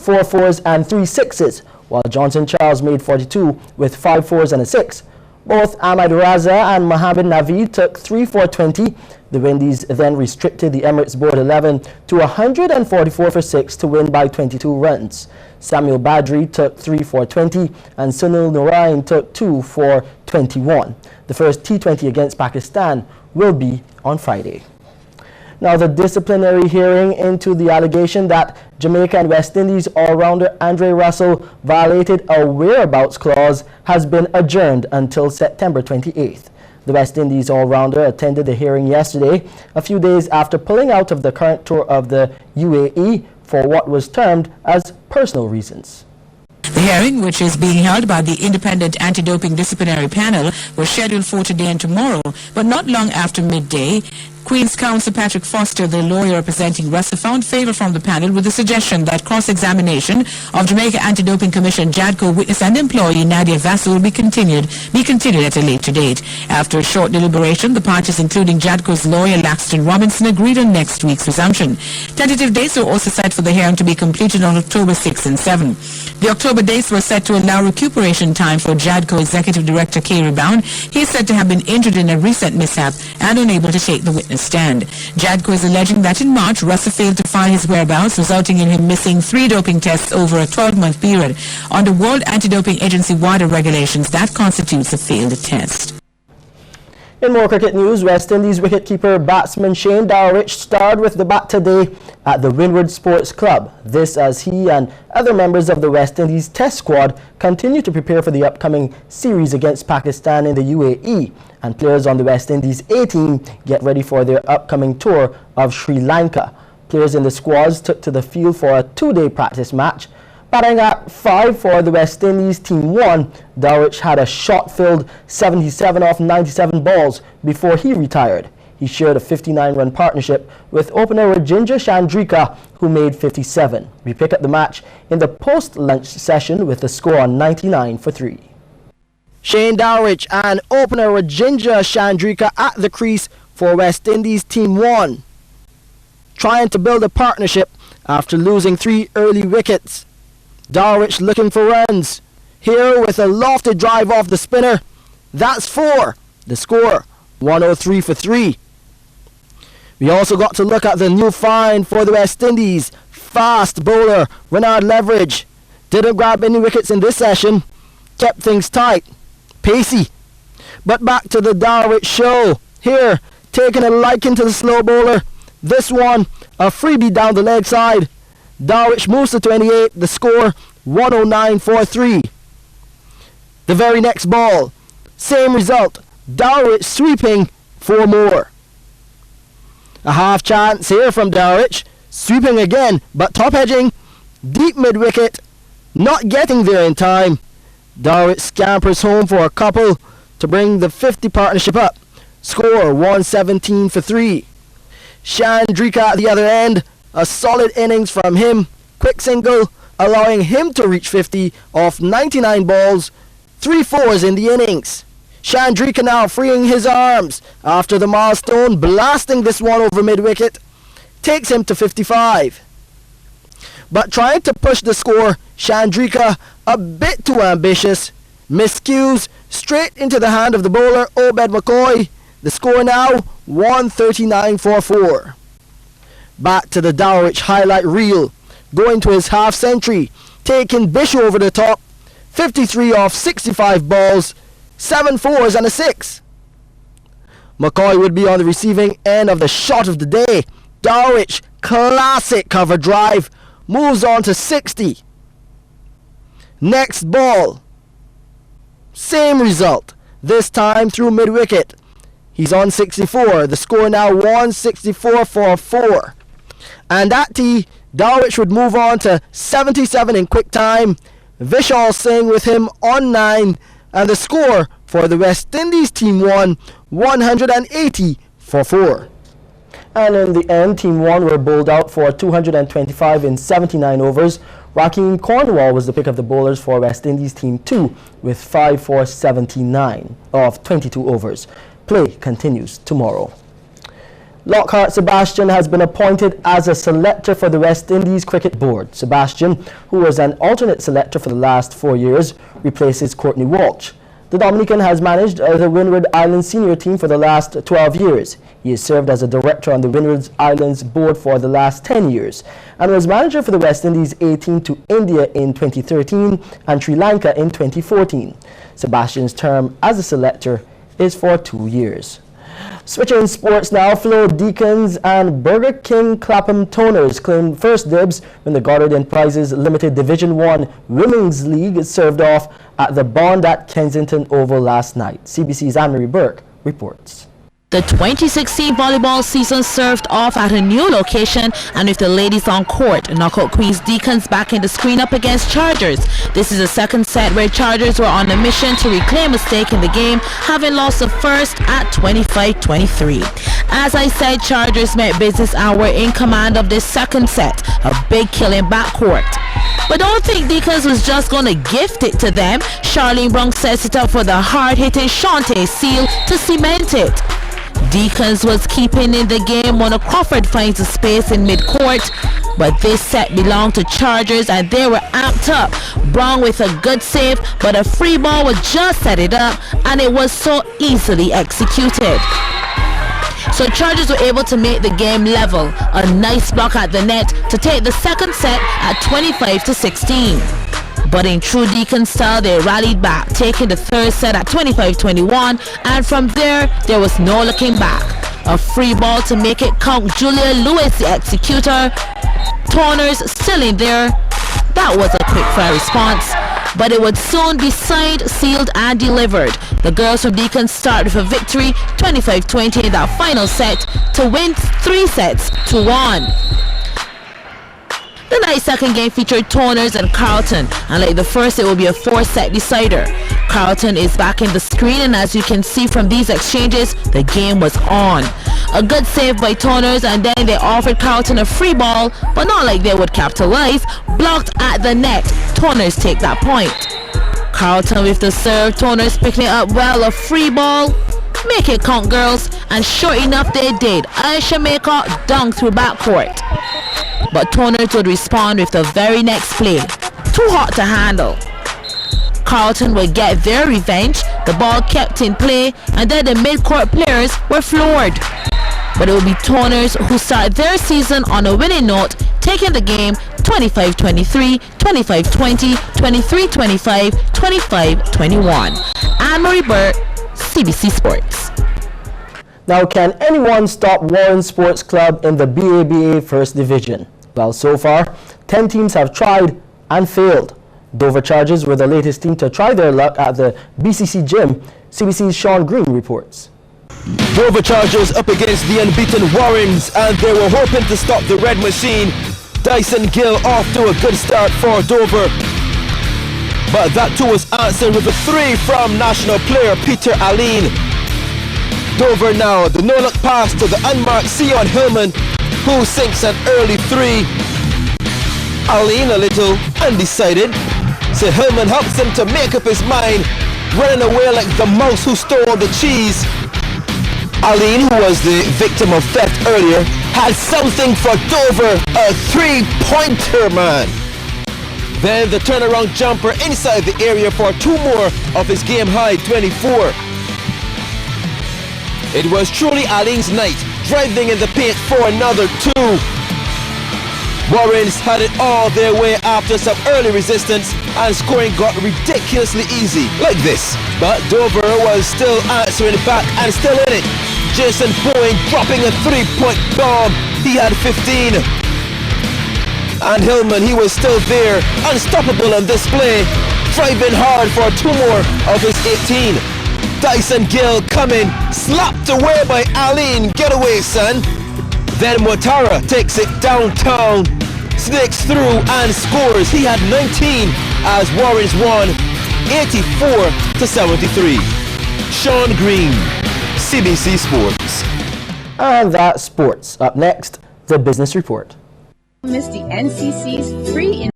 4 fours and 3 sixes, while Johnson Charles made 42 with 5 fours and a 6. Both Ahmad Raza and Mohamed Naveed took 3 for 20. The Windies then restricted the Emirates board 11 to 144 for 6 to win by 22 runs. Samuel Badri took 3 for 20 and Sunil Narain took 2 for 21. The first T20 against Pakistan will be on Friday. Now, the disciplinary hearing into the allegation that Jamaica and West Indies all-rounder Andre Russell violated a whereabouts clause has been adjourned until September 28th. The West Indies all-rounder attended the hearing yesterday, a few days after pulling out of the current tour of the UAE for what was termed as personal reasons. The hearing, which is being held by the Independent Anti-Doping Disciplinary Panel, was scheduled for today and tomorrow, but not long after midday. Queen's Counsel Patrick Foster, the lawyer representing Russell, found favor from the panel with the suggestion that cross-examination of Jamaica Anti-Doping Commission JADCO witness and employee Nadia Vassal will be continued at a later date. After a short deliberation, the parties, including JADCO's lawyer Laxton Robinson, agreed on next week's resumption. Tentative dates were also set for the hearing to be completed on October 6 and 7. The October dates were set to allow recuperation time for JADCO Executive Director Kay Rebound. He is said to have been injured in a recent mishap and unable to take the witness stand. JADCO is alleging that in March, Russell failed to find his whereabouts, resulting in him missing 3 doping tests over a 12-month period. Under World Anti-Doping Agency WADA regulations, that constitutes a failed test. In more cricket news, West Indies wicketkeeper batsman Shane Dowrich starred with the bat today at the Windward Sports Club. This as he and other members of the West Indies Test squad continue to prepare for the upcoming series against Pakistan in the UAE, and players on the West Indies A team get ready for their upcoming tour of Sri Lanka. Players in the squads took to the field for a 2-day practice match. Batting at 5 for the West Indies Team 1, Dowrich had a shot-filled 77 off 97 balls before he retired. He shared a 59-run partnership with opener Rajendra Chandrika, who made 57. We pick up the match in the post-lunch session with the score on 99 for 3. Shane Dowrich and opener Rajendra Chandrika at the crease for West Indies Team 1, trying to build a partnership after losing 3 early wickets. Dowrich looking for runs. Here with a lofted drive off the spinner. That's 4. The score, 103 for 3. We also got to look at the new find for the West Indies. Fast bowler Renard Leverage. Didn't grab any wickets in this session. Kept things tight. Pacey. But back to the Dowrich show. Here, taking a liking to the slow bowler. This one, a freebie down the leg side. Dowrich moves to 28, the score 109 for 3. The very next ball, same result, Dowrich sweeping 4 more. A half chance here from Dowrich, sweeping again, but top edging, deep mid wicket, not getting there in time. Dowrich scampers home for a couple to bring the 50 partnership up. Score 117 for 3. Chandrika at the other end. A solid innings from him, quick single, allowing him to reach 50 off 99 balls, 3 fours in the innings. Chandrika now freeing his arms after the milestone, blasting this one over mid-wicket, takes him to 55. But trying to push the score, Chandrika a bit too ambitious, miscues straight into the hand of the bowler Obed McCoy. The score now 139 for 4. Back to the Dowrich highlight reel, going to his half century, taking Bish over the top, 53 off 65 balls, 7 fours and a 6. McCoy would be on the receiving end of the shot of the day. Dowrich, classic cover drive, moves on to 60. Next ball, same result, this time through mid-wicket. He's on 64, the score now 164 for 4. And that tee, Dowrich would move on to 77 in quick time. Vishal Singh with him on 9. And the score for the West Indies Team 1, 180 for 4. And in the end, Team 1 were bowled out for 225 in 79 overs. Rakeem Cornwall was the pick of the bowlers for West Indies Team 2 with 5 for 79 of 22 overs. Play continues tomorrow. Lockhart Sebastian has been appointed as a selector for the West Indies Cricket Board. Sebastian, who was an alternate selector for the last 4 years, replaces Courtney Walsh. The Dominican has managed the Windward Islands senior team for the last 12 years. He has served as a director on the Windward Islands board for the last 10 years and was manager for the West Indies A team to India in 2013 and Sri Lanka in 2014. Sebastian's term as a selector is for 2 years. Switching sports now, Flo Deacons and Burger King Clapham Toners claimed first dibs when the Goddard and Prizes Limited Division 1 Women's League served off at the Bond at Kensington Oval last night. CBC's Anne-Marie Burke reports. The 2016 volleyball season served off at a new location, and with the ladies on court, Knockout Queens Deacons back in the screen up against Chargers. This is the second set where Chargers were on a mission to reclaim a stake in the game, having lost the first at 25-23. As I said, Chargers met business and were in command of this second set, a big killing backcourt. But don't think Deacons was just going to gift it to them. Charlene Brunk sets it up for the hard-hitting Shantae Seal to cement it. Deacons was keeping in the game when Crawford finds a space in mid-court, but this set belonged to Chargers and they were amped up. Brown with a good save, but a free ball would just set it up and it was so easily executed. So Chargers were able to make the game level. A nice block at the net to take the second set at 25-16. But in true Deacon style, they rallied back, taking the third set at 25-21, and from there was no looking back. A free ball to make it count. Julia Lewis, the executor. Toners still in there. That was a quick fire response, but it would soon be signed, sealed, and delivered. The girls from Deacon start with a victory, 25-20 in that final set, to win 3-1. The night's second game featured Toners and Carlton, and like the first, it will be a 4-set decider. Carlton is back in the screen, and as you can see from these exchanges, the game was on. A good save by Toners, and then they offered Carlton a free ball, but not like they would capitalize. Blocked at the net. Toners take that point. Carlton with the serve. Toners picking it up well. A free ball. Make it count, girls, and sure enough they did. Aisha Maker dunked through backcourt. But Toners would respond with the very next play. Too hot to handle. Carlton would get their revenge. The ball kept in play, and then the mid-court players were floored. But it will be Toners who start their season on a winning note, taking the game 25-23, 25-20, 23-25, 25-21. Anne-Marie Burke, CBC Sports. Now, can anyone stop Warren Sports Club in the BABA First Division? Well, so far, 10 teams have tried and failed. Dover Chargers were the latest team to try their luck at the BCC Gym. CBC's Sean Green reports. Dover Chargers up against the unbeaten Warrens, and they were hoping to stop the Red Machine. Dyson Gill off to a good start for Dover, but that too was answered with a 3 from national player Peter Aline. Dover now, the no-look pass to the unmarked Sion Hillman, who sinks an early 3. Aline a little undecided, so Hillman helps him to make up his mind, running away like the mouse who stole the cheese. Aline, who was the victim of theft earlier, had something for Dover, a 3-pointer, man. Then the turnaround jumper inside the area for 2 more of his game-high 24. It was truly Aline's night, driving in the paint for another 2. Warrens had it all their way after some early resistance, and scoring got ridiculously easy, like this. But Dover was still answering back and still in it. Jason Boeing dropping a 3-point bomb. He had 15. And Hillman, he was still there, unstoppable on display, driving hard for 2 more of his 18. Dyson Gill coming, slapped away by Aline. Get away, son. Then Motara takes it downtown, snakes through and scores. He had 19 as Warrens won 84-73. Sean Green, CBC Sports. And that's sports. Up next, the business report. Miss the NCC's free